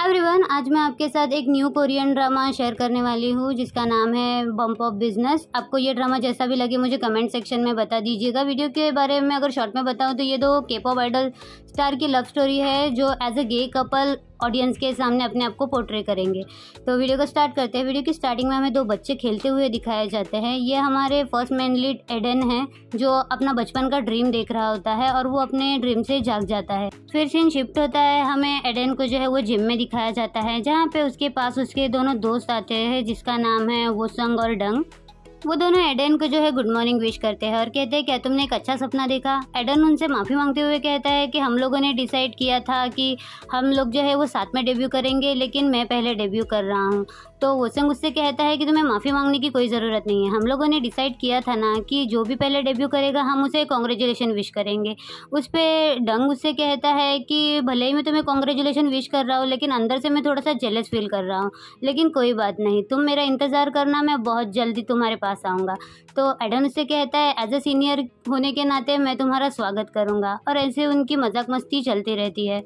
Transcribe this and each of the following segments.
Everyone, आज मैं आपके साथ एक न्यू कोरियन ड्रामा शेयर करने वाली हूँ जिसका नाम है बम्प ऑफ बिजनेस। आपको ये ड्रामा जैसा भी लगे मुझे कमेंट सेक्शन में बता दीजिएगा। वीडियो के बारे में अगर शॉर्ट में बताऊँ तो ये दो K-pop आइडल स्टार की लव स्टोरी है जो as a gay couple audience के सामने अपने आप को पोर्ट्रे करेंगे। तो वीडियो को स्टार्ट करते हैं। वीडियो की स्टार्टिंग में हमें दो बच्चे खेलते हुए दिखाए जाते हैं। ये हमारे फर्स्ट मेन लीड एडन है जो अपना बचपन का ड्रीम देख रहा होता है और वो अपने ड्रीम से जाग जाता है। फिर सीन शिफ्ट होता है, हमें एडन को जो है वो जिम में दिखाया जाता है जहाँ पे उसके पास उसके दोनों दोस्त आते हैं जिसका नाम है वोसंग और डंग। वो दोनों एडन को जो है गुड मॉर्निंग विश करते हैं और कहते हैं क्या तुमने एक अच्छा सपना देखा। एडन उनसे माफ़ी मांगते हुए कहता है कि हम लोगों ने डिसाइड किया था कि हम लोग जो है वो साथ में डेब्यू करेंगे लेकिन मैं पहले डेब्यू कर रहा हूँ। तो वोसंग उससे कहता है कि तुम्हें माफ़ी मांगने की कोई ज़रूरत नहीं है, हम लोगों ने डिसाइड किया था ना कि जो भी पहले डेब्यू करेगा हम उसे कॉन्ग्रेचुलेशन विश करेंगे। उस पर डंग उससे कहता है कि भले ही मैं तुम्हें कॉन्ग्रेचुलेशन विश कर रहा हूँ लेकिन अंदर से मैं थोड़ा सा जेलस फील कर रहा हूँ, लेकिन कोई बात नहीं, तुम मेरा इंतज़ार करना, मैं बहुत जल्दी तुम्हारे पास आऊँगा। तो एडन उससे कहता है एज अ सीनियर होने के नाते मैं तुम्हारा स्वागत करूँगा और ऐसे उनकी मजाक मस्ती चलती रहती है।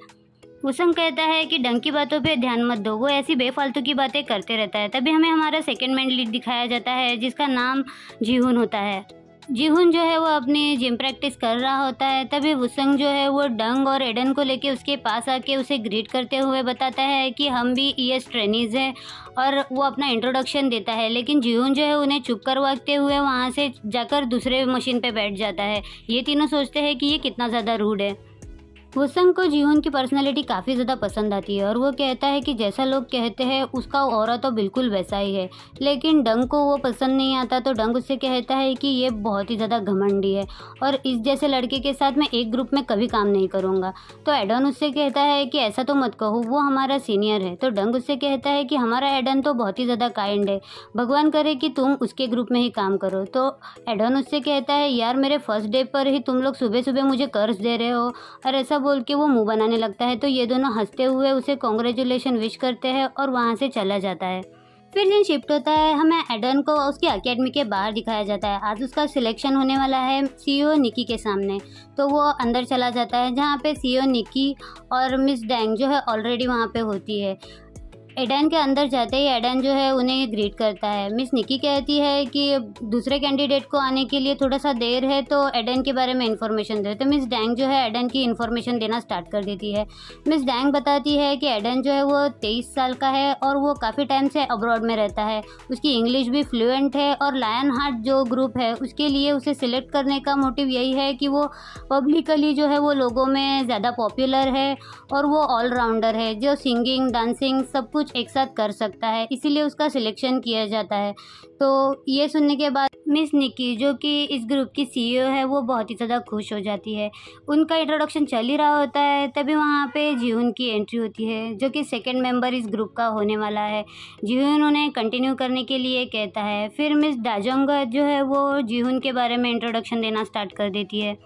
वोसंग कहता है कि डंग की बातों पे ध्यान मत दो, वो ऐसी बेफालतू की बातें करते रहता है। तभी हमें हमारा सेकंड मेन लीड दिखाया जाता है जिसका नाम जीहुन होता है। जीहुन जो है वो अपनी जिम प्रैक्टिस कर रहा होता है। तभी वोसंग जो है वो डंग और एडन को लेके उसके पास आके उसे ग्रीट करते हुए बताता है कि हम भी ES ट्रेनीज हैं और वो अपना इंट्रोडक्शन देता है। लेकिन जीहुन जो है उन्हें चुप करवाते हुए वहाँ से जाकर दूसरे मशीन पे बैठ जाता है। ये तीनों सोचते हैं कि ये कितना ज़्यादा रूड है। वोसंग को जीहुन की पर्सनैलिटी काफ़ी ज़्यादा पसंद आती है और वो कहता है कि जैसा लोग कहते हैं उसका ऑरा तो बिल्कुल वैसा ही है। लेकिन डंग को वो पसंद नहीं आता तो डंग उससे कहता है कि ये बहुत ही ज़्यादा घमंडी है और इस जैसे लड़के के साथ मैं एक ग्रुप में कभी काम नहीं करूँगा। तो एडन उससे कहता है कि ऐसा तो मत कहो, वो हमारा सीनियर है। तो डंग उससे कहता है कि हमारा एडन तो बहुत ही ज़्यादा काइंड है, भगवान करे कि तुम उसके ग्रुप में ही काम करो। तो एडन उससे कहता है यार मेरे फर्स्ट डे पर ही तुम लोग सुबह सुबह मुझे कर्ज दे रहे हो, और ऐसा बोल के वो मुंह बनाने लगता है। तो ये दोनों हंसते हुए उसे कॉन्ग्रेचुलेशन विश करते हैं और वहाँ से चला जाता है। फिर दिन शिफ्ट होता है, हमें एडन को उसकी अकेडमी के बाहर दिखाया जाता है। आज उसका सिलेक्शन होने वाला है CEO निकी के सामने। तो वो अंदर चला जाता है जहाँ पे CEO निकी और मिस डैंग जो है ऑलरेडी वहाँ पे होती है। एडन के अंदर जाते ही एडन जो है उन्हें ग्रीट करता है। मिस निकी कहती है कि दूसरे कैंडिडेट को आने के लिए थोड़ा सा देर है तो एडन के बारे में इंफॉर्मेशन दे। तो मिस डैंग जो है एडन की इन्फॉर्मेशन देना स्टार्ट कर देती है। मिस डैंग बताती है कि एडन जो है वो 23 साल का है और वो काफ़ी टाइम से अब्रॉड में रहता है। उसकी इंग्लिश भी फ्लुएंट है और लायन हार्ट जो ग्रुप है उसके लिए उसे सिलेक्ट करने का मोटिव यही है कि वो पब्लिकली जो है वो लोगों में ज़्यादा पॉपुलर है और वो ऑलराउंडर है जो सिंगिंग डांसिंग सब कुछ एक साथ कर सकता है, इसीलिए उसका सिलेक्शन किया जाता है। तो ये सुनने के बाद मिस निकी जो कि इस ग्रुप की CEO है वो बहुत ही ज़्यादा खुश हो जाती है। उनका इंट्रोडक्शन चल ही रहा होता है तभी वहाँ पे जीहुन की एंट्री होती है जो कि सेकंड मेंबर इस ग्रुप का होने वाला है। जीहुन उन्हें कंटिन्यू करने के लिए कहता है। फिर मिस डाजोंग जो है वो जीहुन के बारे में इंट्रोडक्शन देना स्टार्ट कर देती है।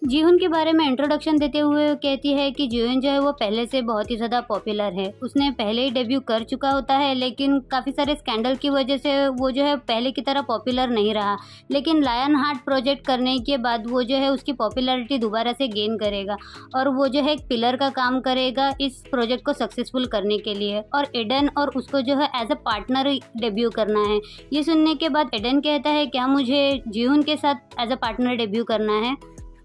जीहुन के बारे में इंट्रोडक्शन देते हुए कहती है कि जीहुन जो है वो पहले से बहुत ही ज़्यादा पॉपुलर है। उसने पहले ही डेब्यू कर चुका होता है लेकिन काफ़ी सारे स्कैंडल की वजह से वो जो है पहले की तरह पॉपुलर नहीं रहा। लेकिन लायन हार्ट प्रोजेक्ट करने के बाद वो जो है उसकी पॉपुलैरिटी दोबारा से गेन करेगा और वो जो है एक पिलर का काम करेगा इस प्रोजेक्ट को सक्सेसफुल करने के लिए। और एडन और उसको जो है एज अ पार्टनर डेब्यू करना है। ये सुनने के बाद एडन कहता है क्या मुझे जीहुन के साथ एज अ पार्टनर डेब्यू करना है।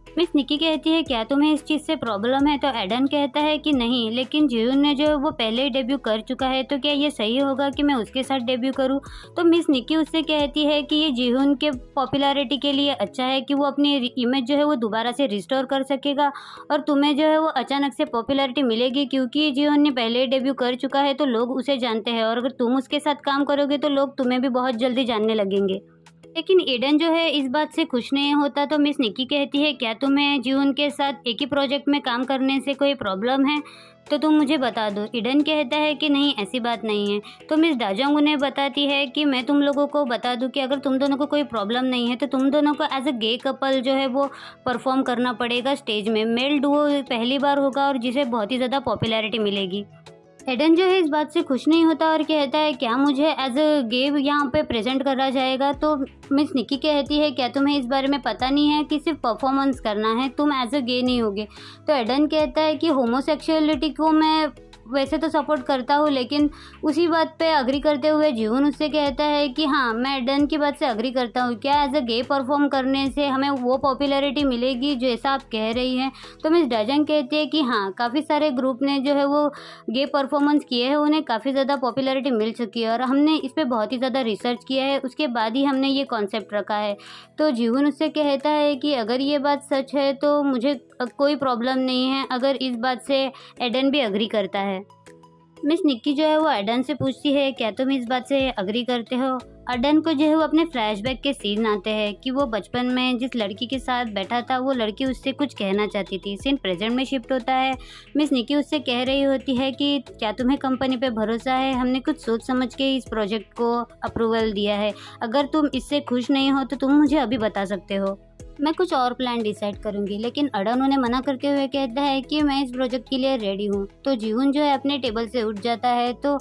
मिस निकी कहती है क्या तुम्हें इस चीज़ से प्रॉब्लम है। तो एडन कहता है कि नहीं, लेकिन जीहुन ने जो वो पहले ही डेब्यू कर चुका है तो क्या ये सही होगा कि मैं उसके साथ डेब्यू करूं। तो मिस निकी उससे कहती है कि ये जीहुन के पॉपुलैरिटी के लिए अच्छा है कि वो अपनी इमेज जो है वो दोबारा से रिस्टोर कर सकेगा और तुम्हें जो है वो अचानक से पॉपुलैरिटी मिलेगी क्योंकि जीहुन ने पहले ही डेब्यू कर चुका है तो लोग उसे जानते हैं और अगर तुम उसके साथ काम करोगे तो लोग तुम्हें भी बहुत जल्दी जानने लगेंगे। लेकिन एडन जो है इस बात से खुश नहीं होता। तो मिस निकी कहती है क्या तुम्हें जीहुन के साथ एक ही प्रोजेक्ट में काम करने से कोई प्रॉब्लम है तो तुम मुझे बता दो। एडन कहता है कि नहीं, ऐसी बात नहीं है। तो मिस डाजोंग उन्हें बताती है कि मैं तुम लोगों को बता दूं कि अगर तुम दोनों को कोई प्रॉब्लम नहीं है तो तुम दोनों को एज अ गे कपल जो है वो परफॉर्म करना पड़ेगा स्टेज में। मेल डुओ पहली बार होगा और जिसे बहुत ही ज़्यादा पॉपुलैरिटी मिलेगी। एडन जो है इस बात से खुश नहीं होता और कहता है क्या मुझे एज अ गे यहाँ पे प्रेजेंट करा जाएगा। तो मिस निकी कहती है क्या तुम्हें इस बारे में पता नहीं है कि सिर्फ परफॉर्मेंस करना है, तुम एज अ गे नहीं होगे। तो एडन कहता है कि होमोसेक्सुअलिटी को मैं वैसे तो सपोर्ट करता हूँ, लेकिन उसी बात पे अग्री करते हुए जीवन उससे कहता है कि हाँ, मैं एडन की बात से अग्री करता हूँ, क्या एज अ गे परफॉर्म करने से हमें वो पॉपुलैरिटी मिलेगी जैसा आप कह रही हैं। तो मिस डाजंग कहती है कि हाँ, काफ़ी सारे ग्रुप ने जो है वो गे परफॉर्मेंस किए हैं, उन्हें काफ़ी ज़्यादा पॉपुलैरिटी मिल चुकी है और हमने इस पर बहुत ही ज़्यादा रिसर्च किया है, उसके बाद ही हमने ये कॉन्सेप्ट रखा है। तो जीवन उससे कहता है कि अगर ये बात सच है तो मुझे कोई प्रॉब्लम नहीं है अगर इस बात से एडन भी अग्री करता है। मिस निक्की जो है वो एडन से पूछती है, क्या तुम इस बात से अग्री करते हो। एडन को जो है वो अपने फ्लैशबैक के सीन आते हैं कि वो बचपन में जिस लड़की के साथ बैठा था वो लड़की उससे कुछ कहना चाहती थी। सीन प्रेजेंट में शिफ्ट होता है। मिस निक्की उससे कह रही होती है कि क्या तुम्हें कंपनी पे भरोसा है, हमने कुछ सोच समझ के इस प्रोजेक्ट को अप्रूवल दिया है, अगर तुम इससे खुश नहीं हो तो तुम मुझे अभी बता सकते हो, मैं कुछ और प्लान डिसाइड करूंगी। लेकिन एडन उन्हें मना करते हुए कहता है कि मैं इस प्रोजेक्ट के लिए रेडी हूँ। तो जीवन जो है अपने टेबल से उठ जाता है, तो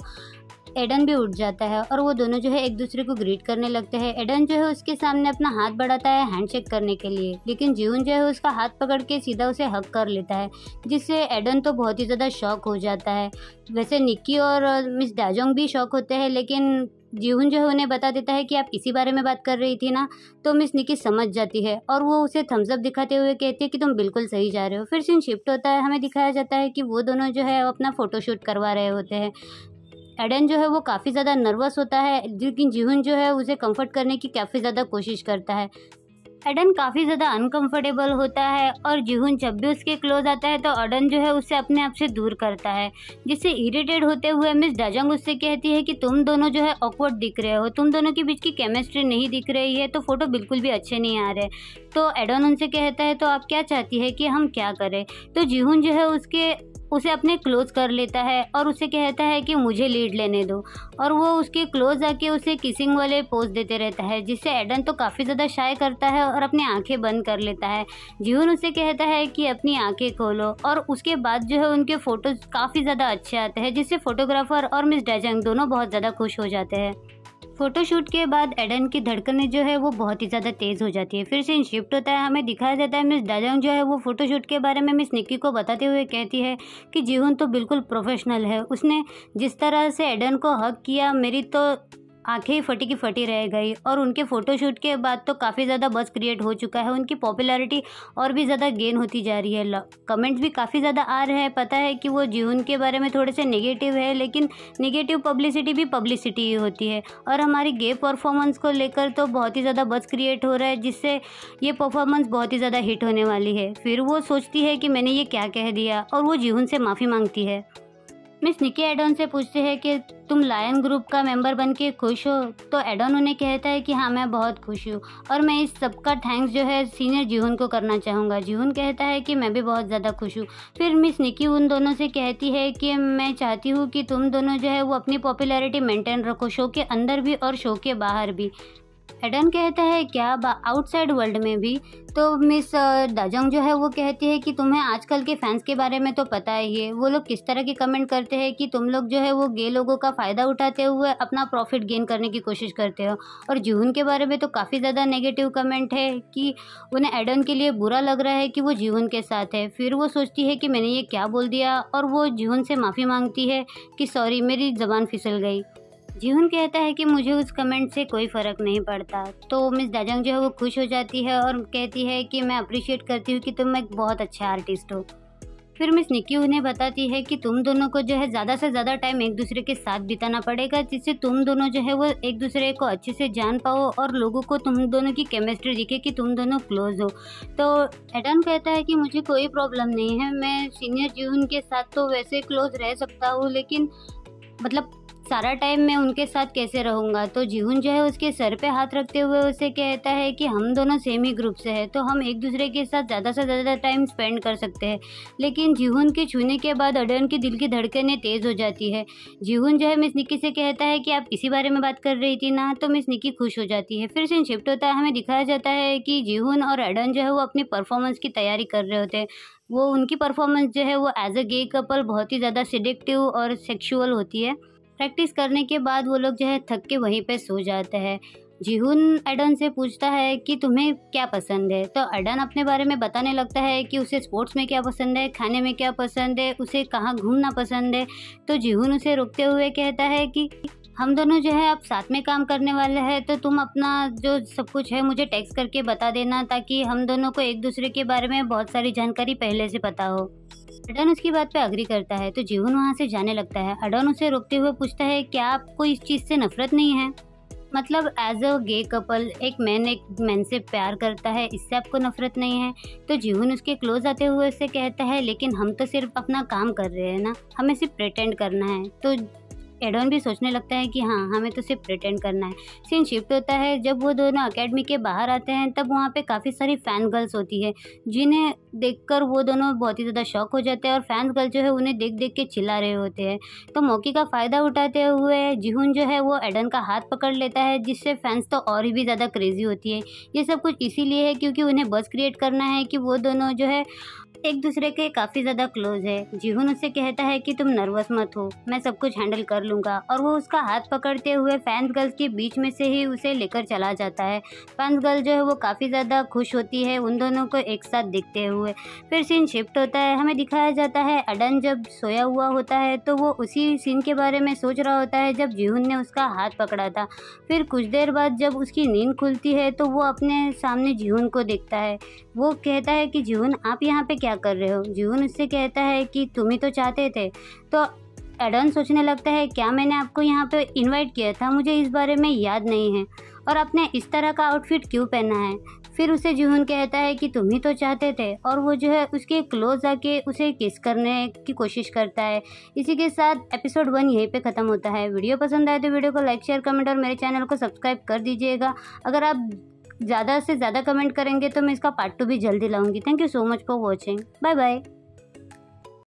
एडन भी उठ जाता है और वो दोनों जो है एक दूसरे को ग्रीट करने लगते हैं। एडन जो है उसके सामने अपना हाथ बढ़ाता है हैंडशेक करने के लिए, लेकिन जीवन जो है उसका हाथ पकड़ के सीधा उसे हक कर लेता है, जिससे एडन तो बहुत ही ज़्यादा शॉक हो जाता है। वैसे निक्की और मिस डाजोंग भी शॉक होते हैं, लेकिन जीवन जो है उन्हें बता देता है कि आप इसी बारे में बात कर रही थी ना। तो मिस निक्की समझ जाती है और वो उसे थम्स अप दिखाते हुए कहती है कि तुम बिल्कुल सही जा रहे हो। फिर सीन शिफ्ट होता है, हमें दिखाया जाता है कि वो दोनों जो है अपना फ़ोटोशूट करवा रहे होते हैं। एडन जो है वो काफ़ी ज़्यादा नर्वस होता है, लेकिन जीवन जो है उसे कंफर्ट करने की काफ़ी ज़्यादा कोशिश करता है। एडन काफ़ी ज़्यादा अनकंफर्टेबल होता है और जीहुन जब भी उसके क्लोज आता है तो एडन जो है उससे अपने आप से दूर करता है, जिससे इरिटेट होते हुए मिस डाजंग उससे कहती है कि तुम दोनों जो है ऑकवर्ड दिख रहे हो, तुम दोनों के बीच की केमिस्ट्री नहीं दिख रही है, तो फोटो बिल्कुल भी अच्छे नहीं आ रहे। तो एडन उनसे कहता है तो आप क्या चाहती है कि हम क्या करें। तो जीहुन जो है उसे अपने क्लोज कर लेता है और उसे कहता है कि मुझे लीड लेने दो, और वो उसके क्लोज आके उसे किसिंग वाले पोज देते रहता है, जिससे एडन तो काफ़ी ज़्यादा शाय करता है और अपनी आंखें बंद कर लेता है। जीवन उसे कहता है कि अपनी आंखें खोलो, और उसके बाद जो है उनके फ़ोटोज़ काफ़ी ज़्यादा अच्छे आते हैं, जिससे फोटोग्राफर और मिस डाजंग दोनों बहुत ज़्यादा खुश हो जाते हैं। फोटोशूट के बाद एडन की धड़कनें जो है वो बहुत ही ज़्यादा तेज़ हो जाती है। फिर सीन शिफ्ट होता है, हमें दिखाया जाता है मिस डाजंग जो है वो फोटोशूट के बारे में मिस निक्की को बताते हुए कहती है कि जीवन तो बिल्कुल प्रोफेशनल है, उसने जिस तरह से एडन को हक किया मेरी तो आंखें ही फटी की फटी रह गई। और उनके फ़ोटोशूट के बाद तो काफ़ी ज़्यादा बज़ क्रिएट हो चुका है, उनकी पॉपुलैरिटी और भी ज़्यादा गेन होती जा रही है। कमेंट्स भी काफ़ी ज़्यादा आ रहे हैं। पता है कि वो जीवन के बारे में थोड़े से नेगेटिव है, लेकिन नेगेटिव पब्लिसिटी भी पब्लिसिटी ही होती है, और हमारी गे परफॉर्मेंस को लेकर तो बहुत ही ज़्यादा बज़ क्रिएट हो रहा है, जिससे ये परफॉर्मेंस बहुत ही ज़्यादा हिट होने वाली है। फिर वो सोचती है कि मैंने ये क्या कह दिया, और वो जीवन से माफ़ी मांगती है। मिस निक्की एडन से पूछते हैं कि तुम लायन ग्रुप का मेंबर बन के खुश हो। तो एडन उन्हें कहता है कि हाँ, मैं बहुत खुश हूँ, और मैं इस सबका थैंक्स जो है सीनियर जीवन को करना चाहूँगा। जीवन कहता है कि मैं भी बहुत ज़्यादा खुश हूँ। फिर मिस निक्की उन दोनों से कहती है कि मैं चाहती हूँ कि तुम दोनों जो है वो अपनी पॉपुलैरिटी मेंटेन रखो, शो के अंदर भी और शो के बाहर भी। एडन कहता है क्या आउटसाइड वर्ल्ड में भी। तो मिस डाजंग जो है वो कहती है कि तुम्हें आजकल के फैंस के बारे में तो पता ही है, वो लोग किस तरह के कमेंट करते हैं कि तुम लोग जो है वो गे लोगों का फ़ायदा उठाते हुए अपना प्रॉफिट गेन करने की कोशिश करते हो। और जीवन के बारे में तो काफ़ी ज़्यादा नेगेटिव कमेंट है कि उन्हें एडन के लिए बुरा लग रहा है कि वो जीवन के साथ है। फिर वो सोचती है कि मैंने ये क्या बोल दिया, और वो जीवन से माफ़ी मांगती है कि सॉरी, मेरी ज़बान फिसल गई। जीवन कहता है कि मुझे उस कमेंट से कोई फ़र्क नहीं पड़ता। तो मिस डाजंग जो है वो खुश हो जाती है और कहती है कि मैं अप्रिशिएट करती हूँ कि तुम एक बहुत अच्छे आर्टिस्ट हो। फिर मिस निक्की उन्हें बताती है कि तुम दोनों को जो है ज़्यादा से ज़्यादा टाइम एक दूसरे के साथ बिताना पड़ेगा, जिससे तुम दोनों जो है वो एक दूसरे को अच्छे से जान पाओ और लोगों को तुम दोनों की केमिस्ट्री दिखे कि तुम दोनों क्लोज हो। तो एडन कहता है कि मुझे कोई प्रॉब्लम नहीं है, मैं सीनियर जीवन के साथ तो वैसे क्लोज रह सकता हूँ, लेकिन मतलब सारा टाइम मैं उनके साथ कैसे रहूँगा। तो जीवन जो है उसके सर पे हाथ रखते हुए उसे कहता है कि हम दोनों सेम ही ग्रुप से हैं, तो हम एक दूसरे के साथ ज़्यादा से ज़्यादा टाइम स्पेंड कर सकते हैं। लेकिन जीवन के छूने के बाद एडन की दिल की धड़कनें तेज़ हो जाती है। जीवन जो है मिस निक्की से कहता है कि आप इसी बारे में बात कर रही थी ना। तो मिस निक्की खुश हो जाती है। फिर सीन शिफ्ट होता है, हमें दिखाया जाता है कि जीवन और एडन जो है वो अपनी परफॉर्मेंस की तैयारी कर रहे होते हैं। वो उनकी परफॉर्मेंस जो है वो एज अ गे कपल बहुत ही ज़्यादा सिडेक्टिव और सेक्शुअल होती है। प्रैक्टिस करने के बाद वो लोग जो है थक के वहीं पे सो जाते हैं। जीहुन एडन से पूछता है कि तुम्हें क्या पसंद है, तो एडन अपने बारे में बताने लगता है कि उसे स्पोर्ट्स में क्या पसंद है, खाने में क्या पसंद है, उसे कहाँ घूमना पसंद है। तो जीहुन उसे रोकते हुए कहता है कि हम दोनों जो है अब साथ में काम करने वाले हैं, तो तुम अपना जो सब कुछ है मुझे टेक्स्ट करके बता देना, ताकि हम दोनों को एक दूसरे के बारे में बहुत सारी जानकारी पहले से पता हो। एडन उसकी बात पे अग्री करता है, तो जीहुन वहाँ से जाने लगता है। एडन उसे रोकते हुए पूछता है क्या आपको इस चीज़ से नफरत नहीं है, मतलब एज अ गे कपल एक मैन से प्यार करता है, इससे आपको नफरत नहीं है। तो जीहुन उसके क्लोज आते हुए उससे कहता है लेकिन हम तो सिर्फ अपना काम कर रहे हैं ना, हमें सिर्फ प्रिटेंड करना है। तो एडन भी सोचने लगता है कि हाँ, हमें तो सिर्फ प्रिटेंड करना है। सीन शिफ्ट होता है जब वो दोनों अकेडमी के बाहर आते हैं, तब वहाँ पे काफ़ी सारी फैन गर्ल्स होती है, जिन्हें देखकर वो दोनों बहुत ही ज़्यादा शॉक हो जाते हैं, और फैन गर्ल जो है उन्हें देख देख के चिल्ला रहे होते हैं। तो मौके का फ़ायदा उठाते हुए जीहुन जो है वो एडन का हाथ पकड़ लेता है, जिससे फैंस तो और भी ज़्यादा क्रेजी होती है। ये सब कुछ इसीलिए है क्योंकि उन्हें बज़ क्रिएट करना है कि वो दोनों जो है एक दूसरे के काफ़ी ज़्यादा क्लोज है। जीहुन उससे कहता है कि तुम नर्वस मत हो, मैं सब कुछ हैंडल कर लूँगा, और वो उसका हाथ पकड़ते हुए फैंस गर्ल्स के बीच में से ही उसे लेकर चला जाता है। फैंस गर्ल जो है वो काफ़ी ज़्यादा खुश होती है उन दोनों को एक साथ देखते हुए। फिर सीन शिफ्ट होता है, हमें दिखाया जाता है एडन जब सोया हुआ होता है, तो वो उसी सीन के बारे में सोच रहा होता है जब जीहुन ने उसका हाथ पकड़ा था। फिर कुछ देर बाद जब उसकी नींद खुलती है, तो वो अपने सामने जीहुन को देखता है। वो कहता है कि जीहुन आप यहाँ पे क्या कर रहे हो। जीहुन उससे कहता है कि तुम ही तो चाहते थे। तो एडन सोचने लगता है क्या मैंने आपको यहाँ पे इनवाइट किया था, मुझे इस बारे में याद नहीं है, और आपने इस तरह का आउटफिट क्यों पहना है। फिर उसे जीहुन कहता है कि तुम ही तो चाहते थे, और वो जो है उसके क्लोज आके उसे किस करने की कोशिश करता है। इसी के साथ एपिसोड 1 यहीं पे ख़त्म होता है। वीडियो पसंद आए तो वीडियो को लाइक, शेयर, कमेंट और मेरे चैनल को सब्सक्राइब कर दीजिएगा। अगर आप ज़्यादा से ज़्यादा कमेंट करेंगे तो मैं इसका पार्ट 2 भी जल्दी लाऊंगी। Thank you so much for watching. Bye bye.